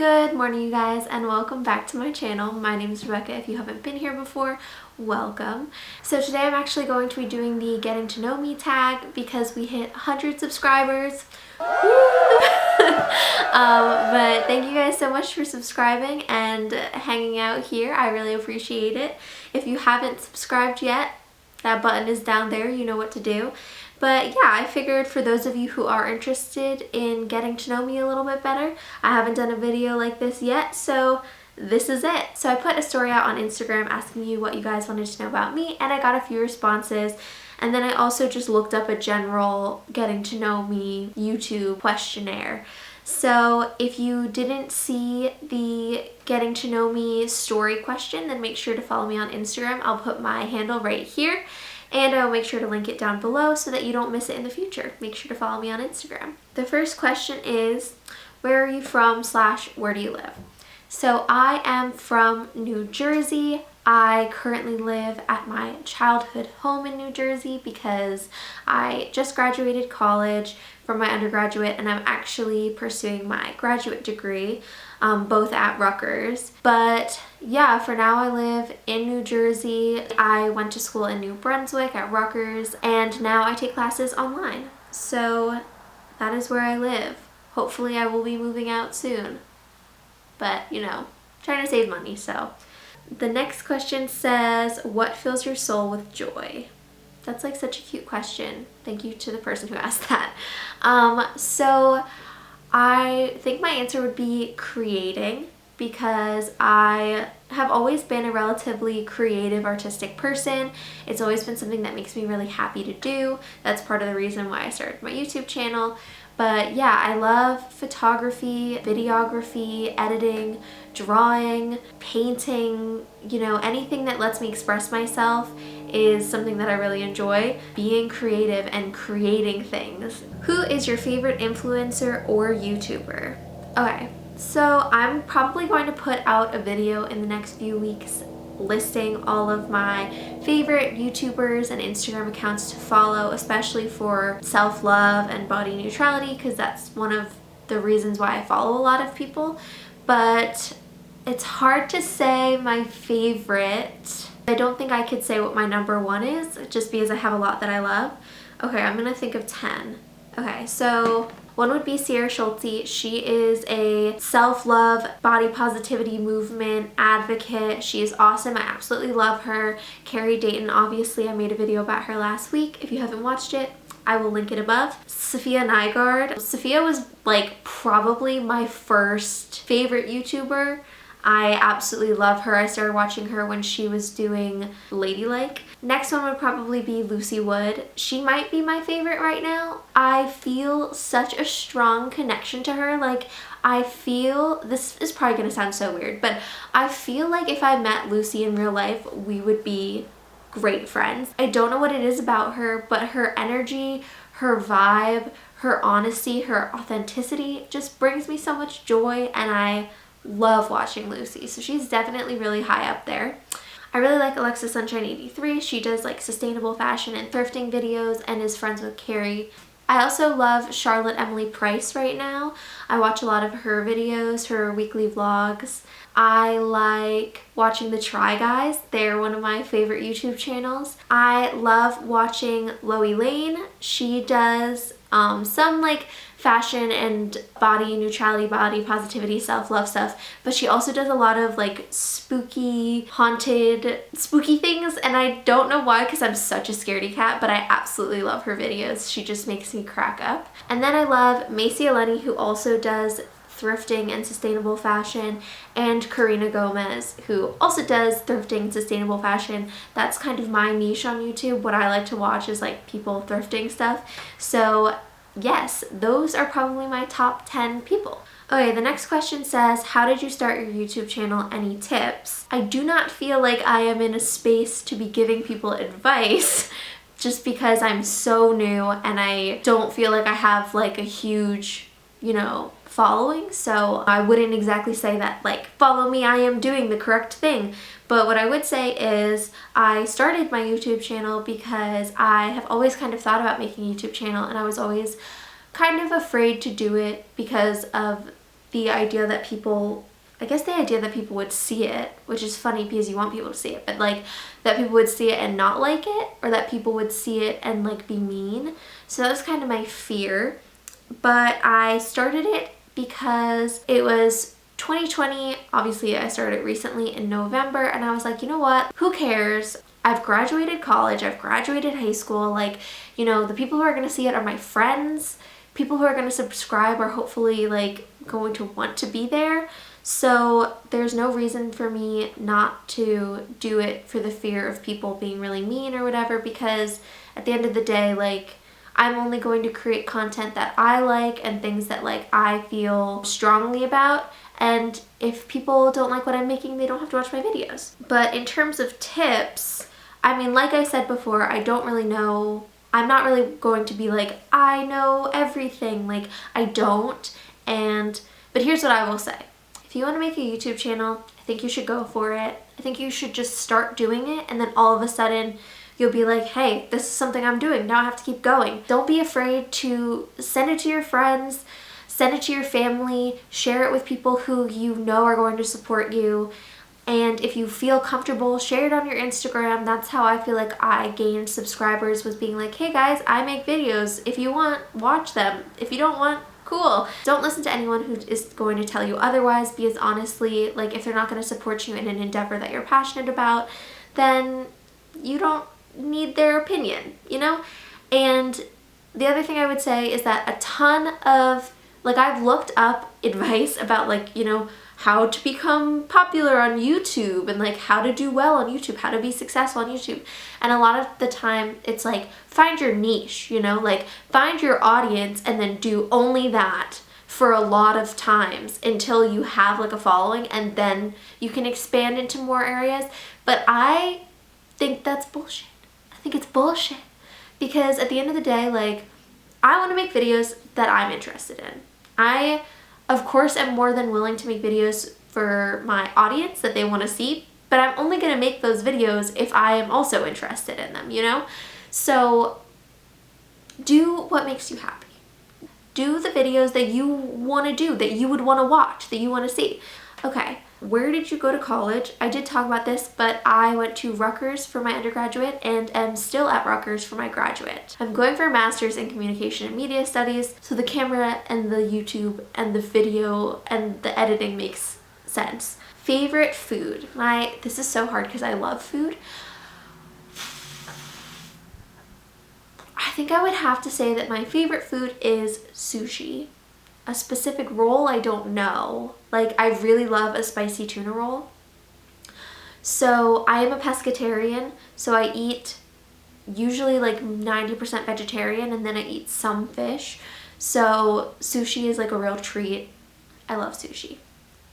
Good morning, you guys, and welcome back to my channel. My name is Rebecca. If you haven't been here before, welcome. So today I'm actually going to be doing the getting to know me tag because we hit 100 subscribers. But thank you guys so much for subscribing and hanging out here. I really appreciate it. If you haven't subscribed yet, that button is down there. You know what to do. But yeah, I figured for those of you who are interested in getting to know me a little bit better, I haven't done a video like this yet, so this is it. So I put a story out on Instagram asking you what you guys wanted to know about me, and I got a few responses. And then I also just looked up a general getting to know me YouTube questionnaire. So if you didn't see the getting to know me story question, then make sure to follow me on Instagram. I'll put my handle right here. And I'll make sure to link it down below so that you don't miss it in the future. Make sure to follow me on Instagram. The first question is, where are you from / where do you live? So I am from New Jersey. I currently live at my childhood home in New Jersey because I just graduated college from my undergraduate and I'm actually pursuing my graduate degree, both at Rutgers. But yeah, for now I live in New Jersey. I went to school in New Brunswick at Rutgers and now I take classes online. So that is where I live. Hopefully I will be moving out soon. But you know, trying to save money, so. The next question says, what fills your soul with joy? That's like such a cute question. Thank you to the person who asked that. So I think my answer would be creating, because I have always been a relatively creative, artistic person. It's always been something that makes me really happy to do. That's part of the reason why I started my YouTube channel. But yeah, I love photography, videography, editing, drawing, painting, you know, anything that lets me express myself is something that I really enjoy. Being creative and creating things. Who is your favorite influencer or YouTuber? Okay, so I'm probably going to put out a video in the next few weeks listing all of my favorite YouTubers and Instagram accounts to follow, especially for self-love and body neutrality, because that's one of the reasons why I follow a lot of people. But it's hard to say my favorite. I don't think I could say what my number one is, just because I have a lot that I love. Okay, I'm gonna think of 10. Okay, so one would be Sierra Schultze. She is a self-love, body positivity movement advocate. She is awesome. I absolutely love her. Carrie Dayton, obviously, I made a video about her last week. If you haven't watched it, I will link it above. Sophia Nygaard. Sophia was like probably my first favorite YouTuber. I absolutely love her. I started watching her when she was doing Ladylike. Next one would probably be Lucy Wood. She might be my favorite right now. I feel such a strong connection to her. Like, I feel, this is probably gonna sound so weird, but I feel like if I met Lucy in real life, we would be great friends. I don't know what it is about her, but her energy, her vibe, her honesty, her authenticity just brings me so much joy, and I love watching Lucy. So she's definitely really high up there. I really like Alexa Sunshine 83. She does like sustainable fashion and thrifting videos and is friends with Carrie. I also love Charlotte Emily Price right now. I watch a lot of her videos, her weekly vlogs. I like watching the Try Guys. They're one of my favorite YouTube channels. I love watching Loie Lane. She does some like fashion and body neutrality, body positivity, self-love stuff, but she also does a lot of like spooky, haunted, spooky things, and I don't know why, because I'm such a scaredy cat, but I absolutely love her videos. She just makes me crack up. And then I love Macy Eleni, who also does thrifting and sustainable fashion, and Karina Gomez, who also does thrifting and sustainable fashion. That's kind of my niche on YouTube. What I like to watch is like people thrifting stuff. So yes, those are probably my top 10 people. Okay, the next question says, how did you start your YouTube channel? Any tips? I do not feel like I am in a space to be giving people advice just because I'm so new and I don't feel like I have like a huge, you know, following. So I wouldn't exactly say that like, follow me, I am doing the correct thing. But what I would say is I started my YouTube channel because I have always kind of thought about making a YouTube channel, and I was always kind of afraid to do it because of the idea that people, I guess the idea that people would see it, which is funny because you want people to see it, but like that people would see it and not like it, or that people would see it and like be mean. So that was kind of my fear. But I started it because it was 2020. Obviously I started it recently in November, and I was like, you know what, who cares? I've graduated college, I've graduated high school, like, you know, the people who are going to see it are my friends. People who are going to subscribe are hopefully like going to want to be there. So there's no reason for me not to do it for the fear of people being really mean or whatever, because at the end of the day, like, I'm only going to create content that I like and things that like I feel strongly about. And if people don't like what I'm making, they don't have to watch my videos. But in terms of tips, I mean, like I said before, I don't really know. I'm not really going to be like, I know everything. Like, I don't. But here's what I will say. If you want to make a YouTube channel, I think you should go for it. I think you should just start doing it, and then all of a sudden you'll be like, hey, this is something I'm doing. Now I have to keep going. Don't be afraid to send it to your friends, send it to your family, share it with people who you know are going to support you. And if you feel comfortable, share it on your Instagram. That's how I feel like I gained subscribers, was being like, hey guys, I make videos. If you want, watch them. If you don't want, cool. Don't listen to anyone who is going to tell you otherwise, because honestly, like, if they're not going to support you in an endeavor that you're passionate about, then you don't need their opinion, you know? And the other thing I would say is that a ton of, like, I've looked up advice about, like, you know, how to become popular on YouTube and like how to do well on YouTube, how to be successful on YouTube. And a lot of the time it's like, find your niche, you know, like find your audience and then do only that for a lot of times until you have like a following, and then you can expand into more areas. But I think that's bullshit. I think it's bullshit, because at the end of the day, like, I want to make videos that I'm interested in. I, of course, am more than willing to make videos for my audience that they want to see, but I'm only going to make those videos if I am also interested in them, you know? So do what makes you happy. Do the videos that you want to do, that you would want to watch, that you want to see. Okay, where did you go to college? I did talk about this, but I went to Rutgers for my undergraduate and am still at Rutgers for my graduate. I'm going for a master's in communication and media studies, so the camera and the YouTube and the video and the editing makes sense. Favorite food? This is so hard because I love food. I think I would have to say that my favorite food is sushi. A specific roll, I don't know. Like, I really love a spicy tuna roll. So I am a pescatarian, so I eat usually like 90% vegetarian, and then I eat some fish. So sushi is like a real treat. I love sushi.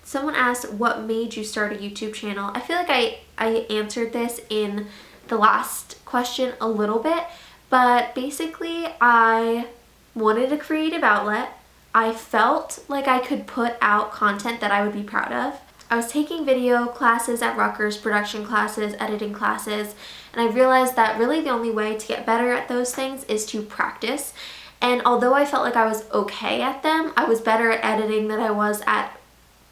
Someone asked, what made you start a YouTube channel? I feel like I answered this in the last question a little bit, but basically I wanted a creative outlet. I felt like I could put out content that I would be proud of. I was taking video classes at Rutgers, production classes, editing classes, and I realized that really the only way to get better at those things is to practice. And although I felt like I was okay at them, I was better at editing than I was at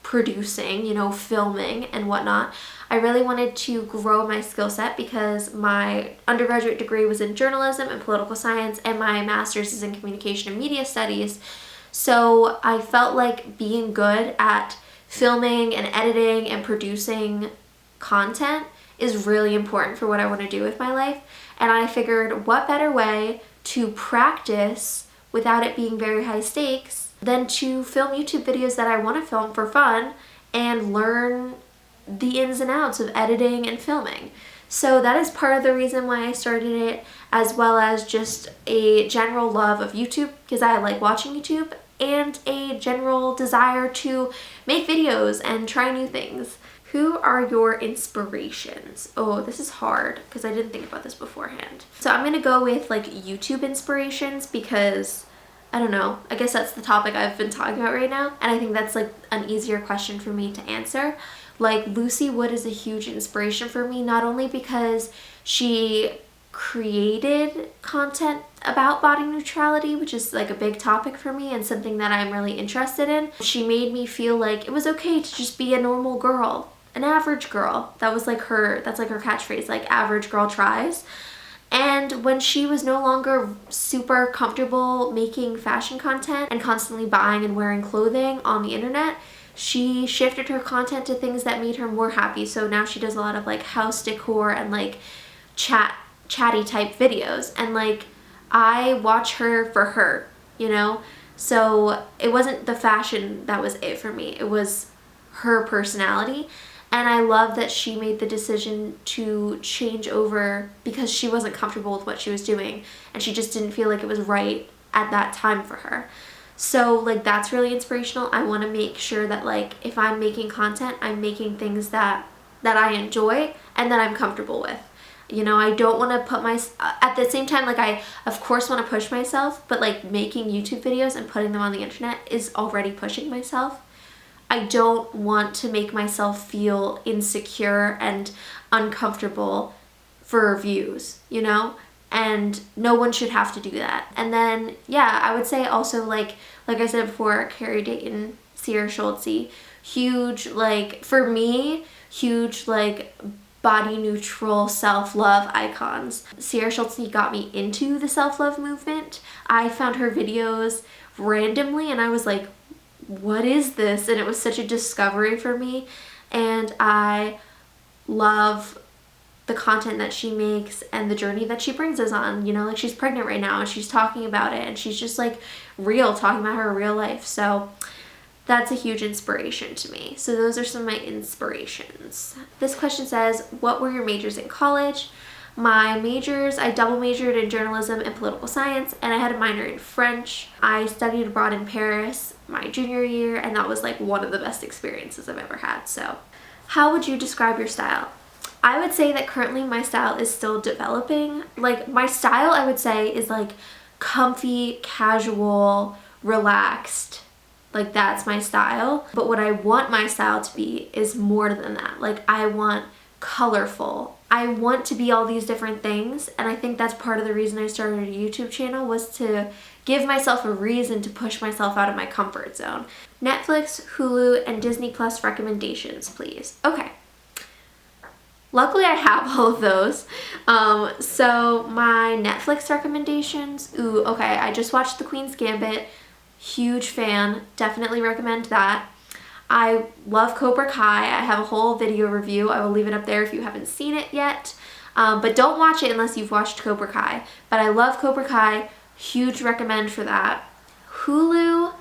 producing, you know, filming and whatnot. I really wanted to grow my skill set because my undergraduate degree was in journalism and political science, and my master's is in communication and media studies. So I felt like being good at filming and editing and producing content is really important for what I want to do with my life. And I figured, what better way to practice without it being very high stakes than to film YouTube videos that I want to film for fun and learn the ins and outs of editing and filming. So that is part of the reason why I started it, as well as just a general love of YouTube because I like watching YouTube, and a general desire to make videos and try new things. Who are your inspirations? Oh, this is hard because I didn't think about this beforehand. So I'm gonna go with like YouTube inspirations because, I don't know, I guess that's the topic I've been talking about right now, and I think that's like an easier question for me to answer. Like, Lucy Wood is a huge inspiration for me, not only because she created content about body neutrality, which is like a big topic for me and something that I'm really interested in. She made me feel like it was okay to just be a normal girl, an average girl. That was like that's like her catchphrase, like average girl tries. And when she was no longer super comfortable making fashion content and constantly buying and wearing clothing on the internet, she shifted her content to things that made her more happy. So now she does a lot of like house decor and like chatty type videos, and like I watch her for her, you know? So it wasn't the fashion that was it for me, it was her personality. And I love that she made the decision to change over because she wasn't comfortable with what she was doing and she just didn't feel like it was right at that time for her. So like that's really inspirational. I want to make sure that like if I'm making content, I'm making things that I enjoy and that I'm comfortable with. You know, I don't want to put at the same time, like I of course want to push myself, but like making YouTube videos and putting them on the internet is already pushing myself. I don't want to make myself feel insecure and uncomfortable for views, you know? And no one should have to do that. And then, yeah, I would say also like I said before, Carrie Dayton, Sierra Schultze, huge, like, for me, huge, like, body neutral self-love icons. Sierra Schultze got me into the self-love movement. I found her videos randomly and I was like, what is this? And it was such a discovery for me, and I love the content that she makes and the journey that she brings us on. You know, like she's pregnant right now and she's talking about it and she's just like real, talking about her real life. So that's a huge inspiration to me. So those are some of my inspirations. This question says, what were your majors in college? My majors, I double majored in journalism and political science, and I had a minor in French. I studied abroad in Paris my junior year, and that was like one of the best experiences I've ever had. So how would you describe your style? I would say that currently my style is still developing. Like my style, I would say, is like comfy, casual, relaxed. Like that's my style. But what I want my style to be is more than that. Like I want colorful. I want to be all these different things, and I think that's part of the reason I started a YouTube channel, was to give myself a reason to push myself out of my comfort zone. Netflix, Hulu, and Disney Plus recommendations, please. Okay. Luckily I have all of those. So my Netflix recommendations, okay, I just watched The Queen's Gambit. Huge fan, definitely recommend that. I love Cobra Kai. I have a whole video review. I will leave it up there if you haven't seen it yet. But don't watch it unless you've watched Cobra Kai. But I love Cobra Kai. Huge recommend for that. Hulu,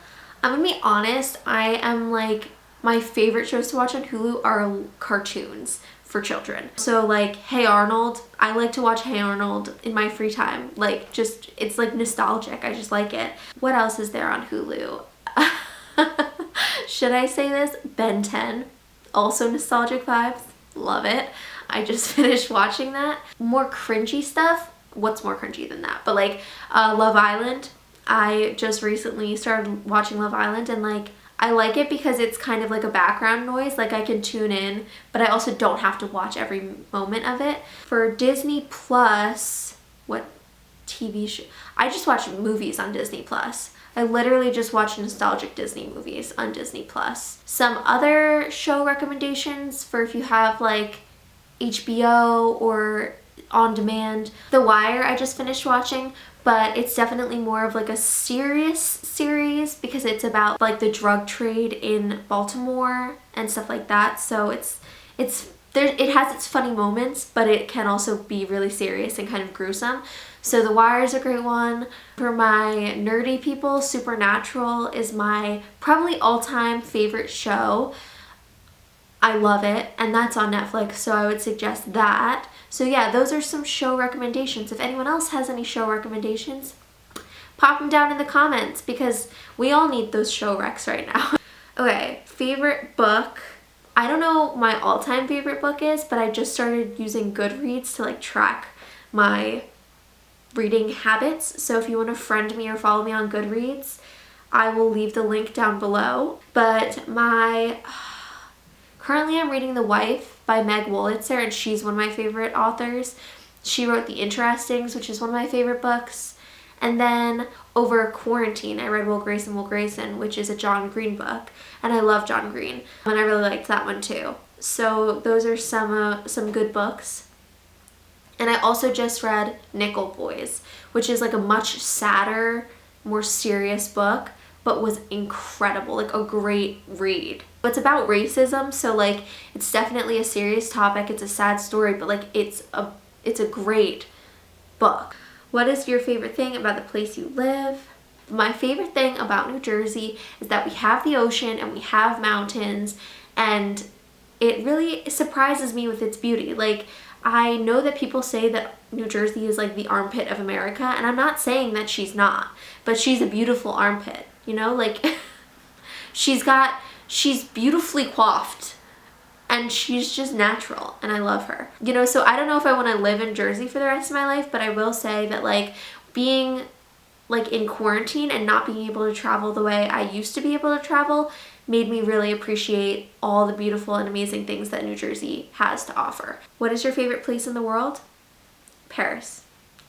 I'm gonna be honest, I am like, my favorite shows to watch on Hulu are cartoons for children. So like Hey Arnold, I like to watch Hey Arnold in my free time. Like just, it's like nostalgic. I just like it. What else is there on Hulu? Should I say this? Ben 10, also nostalgic vibes, love it. I just finished watching that. More cringy stuff, what's more cringy than that? But like Love Island, I just recently started watching Love Island, and like I like it because it's kind of like a background noise, like I can tune in, but I also don't have to watch every moment of it. For Disney Plus, what TV show? I just watch movies on Disney Plus. I literally just watch nostalgic Disney movies on Disney Plus. Some other show recommendations for if you have like HBO or on demand. The Wire I just finished watching, but it's definitely more of like a serious series because it's about like the drug trade in Baltimore and stuff like that. So it has its funny moments, but it can also be really serious and kind of gruesome. So The Wire is a great one. For my nerdy people, Supernatural is my probably all-time favorite show. I love it, and that's on Netflix, so I would suggest that. So yeah, those are some show recommendations. If anyone else has any show recommendations, pop them down in the comments because we all need those show recs right now. Okay, favorite book. I don't know my all-time favorite book is, but I just started using Goodreads to like track my reading habits. So if you want to friend me or follow me on Goodreads, I will leave the link down below. But currently I'm reading The Wife by Meg Wolitzer, and she's one of my favorite authors. She wrote The Interestings, which is one of my favorite books. And then over quarantine, I read Will Grayson, which is a John Green book. And I love John Green. And I really liked that one too. So those are some good books. And I also just read Nickel Boys, which is like a much sadder, more serious book, but was incredible, like a great read. It's about racism, so like it's definitely a serious topic. It's a sad story, but like it's a great book. What is your favorite thing about the place you live? My favorite thing about New Jersey is that we have the ocean and we have mountains, and it really surprises me with its beauty. Like, I know that people say that New Jersey is like the armpit of America, and I'm not saying that she's not, but she's a beautiful armpit, you know? Like, she's beautifully coiffed, and she's just natural, and I love her. You know, so I don't know if I want to live in Jersey for the rest of my life, but I will say that like being like in quarantine and not being able to travel the way I used to be able to travel made me really appreciate all the beautiful and amazing things that New Jersey has to offer. What is your favorite place in the world? Paris.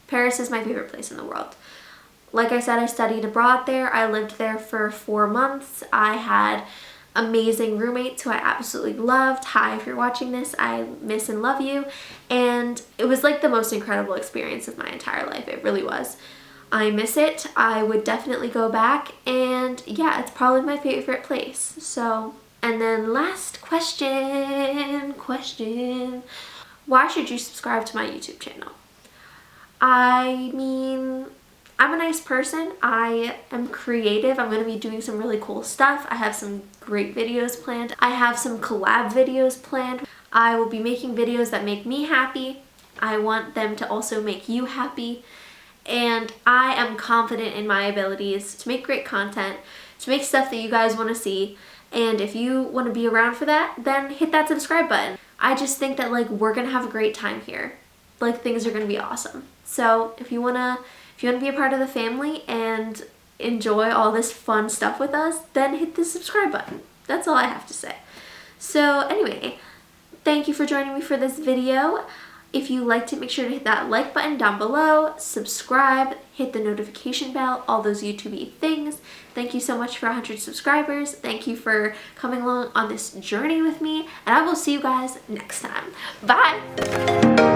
Paris is my favorite place in the world. Like I said, I studied abroad there. I lived there for 4 months. I had amazing roommates who I absolutely loved. Hi, if you're watching this, I miss and love you. And it was like the most incredible experience of my entire life. It really was. I miss it. I would definitely go back, and yeah, it's probably my favorite place. So, and then last question, why should you subscribe to my YouTube channel? I mean, I'm a nice person. I am creative. I'm going to be doing some really cool stuff. I have some great videos planned. I have some collab videos planned. I will be making videos that make me happy. I want them to also make you happy. And I am confident in my abilities to make great content, to make stuff that you guys want to see. And if you want to be around for that, then hit that subscribe button. I just think that like we're going to have a great time here. Like, things are going to be awesome. So if you want to be a part of the family and enjoy all this fun stuff with us, then hit the subscribe button. That's all I have to say. So anyway, thank you for joining me for this video. If you liked it, make sure to hit that like button down below, subscribe, hit the notification bell, all those YouTube-y things. Thank you so much for 100 subscribers. Thank you for coming along on this journey with me, and I will see you guys next time. Bye!